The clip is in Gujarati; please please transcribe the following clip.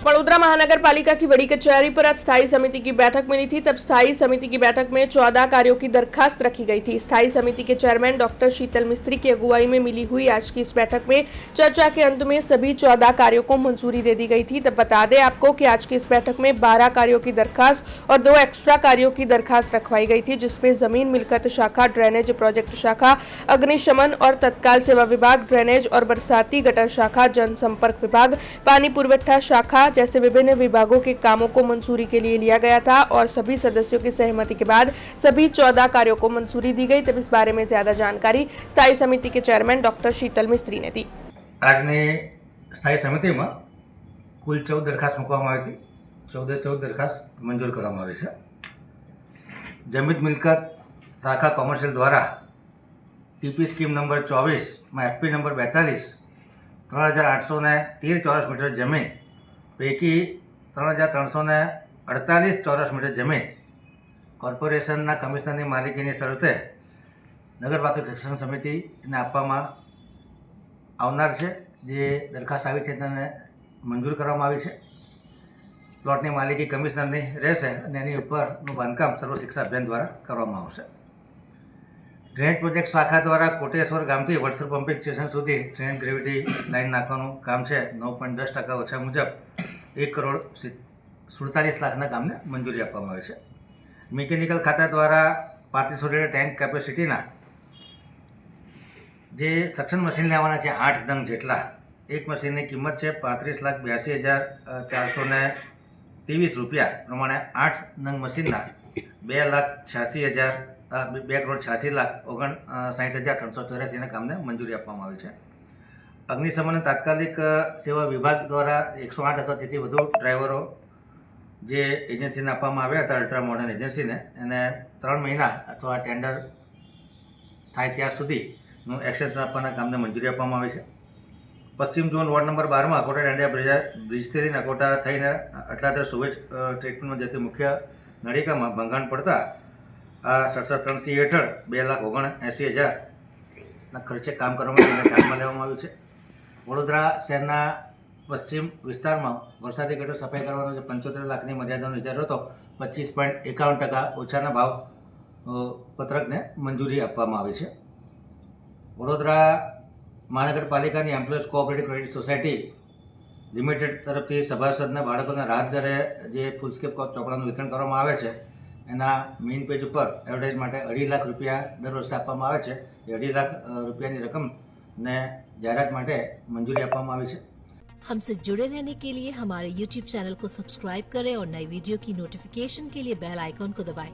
वडोदरा महानगर पालिका की बड़ी कचहरी पर आज स्थायी समिति की बैठक मिली थी। तब स्थायी समिति की बैठक में 14 कार्यों की दरखास्त रखी गई थी। स्थायी समिति के चेयरमैन डॉक्टर शीतल मिस्त्री की अगुवाई में मिली हुई आज की इस बैठक में चर्चा के अंत में सभी 14 कार्यों को मंजूरी दे दी गई थी। तब बता दें आपको कि आज की इस बैठक में 12 कार्यों की दरखास्त और 2 एक्स्ट्रा कार्यों की दरखास्त रखवाई गई थी, जिसमें जमीन मिल्कत शाखा, ड्रेनेज प्रोजेक्ट शाखा, अग्निशमन और तत्काल सेवा विभाग, ड्रेनेज और बरसाती गटर शाखा, जनसंपर्क विभाग, पानी पुरवठा शाखा जैसे विभिन्न विभागों के कामों को मंजूरी के लिए लिया गया था और सभी सदस्यों की सहमति के बाद सभी 14 कार्यों को मंजूरी दी गई। तब इस बारे में ज्यादा जानकारी स्थायी समिति के चेयरमैन डॉक्टर शीतल मिस्त्री ने दी। આજની સ્થાયી સમિતિમાં કુલ 14 દરખાસ્ત મૂકવામાં આવી હતી। 14 દરખાસ્ત મંજૂર કરવામાં આવી છે। જમીન મિલકત શાખા કોમર્શિયલ દ્વારા ટીપી સ્કીમ નંબર 24માં એફપી નંબર 42 3813 ચોરસ મીટર જમીન પૈકી 3348 ચોરસ મીટર જમીન કોર્પોરેશનના કમિશનરની માલિકીની શરતે નગરપાલિકા શિક્ષણ સમિતિને આપવામાં આવનાર છે। જે દરખાસ્ત આવી છે તેને મંજૂર કરવામાં આવી છે। પ્લોટની માલિકી કમિશનરની રહેશે અને એની ઉપરનું બાંધકામ સર્વ શિક્ષા અભિયાન દ્વારા કરવામાં આવશે। ડ્રેનેજ પ્રોજેક્ટ શાખા દ્વારા કોટેશ્વર ગામથી વડસર પમ્પિંગ સ્ટેશન સુધી ડ્રેનેજ ગ્રેવિટી લાઇન નાખવાનું કામ છે। 9.10% ઓછા મુજબ 1,47,00,000 કામને મંજૂરી આપવામાં આવી છે। મિકેનિકલ ખાતા દ્વારા 3500 લીટર ટેન્ક કેપેસિટીના જે સક્શન મશીન લેવાના છે 8 નંગ જેટલા। એક મશીનની કિંમત છે 35,82,423 રૂપિયા પ્રમાણે 8 નંગ મશીનના 2,86,59,384 કામને મંજૂરી આપવામાં આવી છે। અગ્નિશમન અને તાત્કાલિક સેવા વિભાગ દ્વારા 108 અથવા તેથી વધુ ડ્રાઈવરો જે એજન્સીને આપવામાં આવ્યા હતા, અલ્ટ્રા મોડર્ન એજન્સીને, એને 3 મહિના અથવા ટેન્ડર થાય ત્યાં સુધીનું એક્સટેન્શન આપવાના કામને મંજૂરી આપવામાં આવી છે। પશ્ચિમ ઝોન વોર્ડ નંબર 12માં અકોટા દાંડિયા બ્રિજથી લઈને અકોટા થઈને અટલાદર સુવેજ ટ્રીટમેન્ટમાં જતી મુખ્ય નળિકામાં ભંગાણ પડતા આ 67 હેઠળ 2,79,80,000 ખર્ચે કામ કરવામાં ધ્યાનમાં લેવામાં આવ્યું છે। વડોદરા શહેરના પશ્ચિમ વિસ્તારમાં વરસાદી ગટર સફાઈ કરવાનો જે 75 લાખની મર્યાદાનો વિચાર હતો, 25.51% ઓછાના ભાવ પત્રકને મંજૂરી આપવામાં આવી છે। વડોદરા મહાનગરપાલિકાની employees cooperative credit society limited તરફથી સભાસદના બાળકોના રાહત દરે જે ફૂલસ્કેપ ચોપડાનું વિતરણ કરવામાં આવે છે, એના મેઇન પેજ ઉપર એડવર્ટાઇઝ માટે 2.5 લાખ રૂપિયા દર વર્ષે આપવામાં આવે છે। એ 2.5 લાખ રૂપિયાની રકમને જાહેરાત માટે મંજૂરી આપવામાં આવી છે। हमसे जुड़े रहने के लिए हमारे YouTube चैनल को सब्सक्राइब करें और नई वीडियो की नोटिफिकेशन के लिए बेल आइकॉन को दबाएं।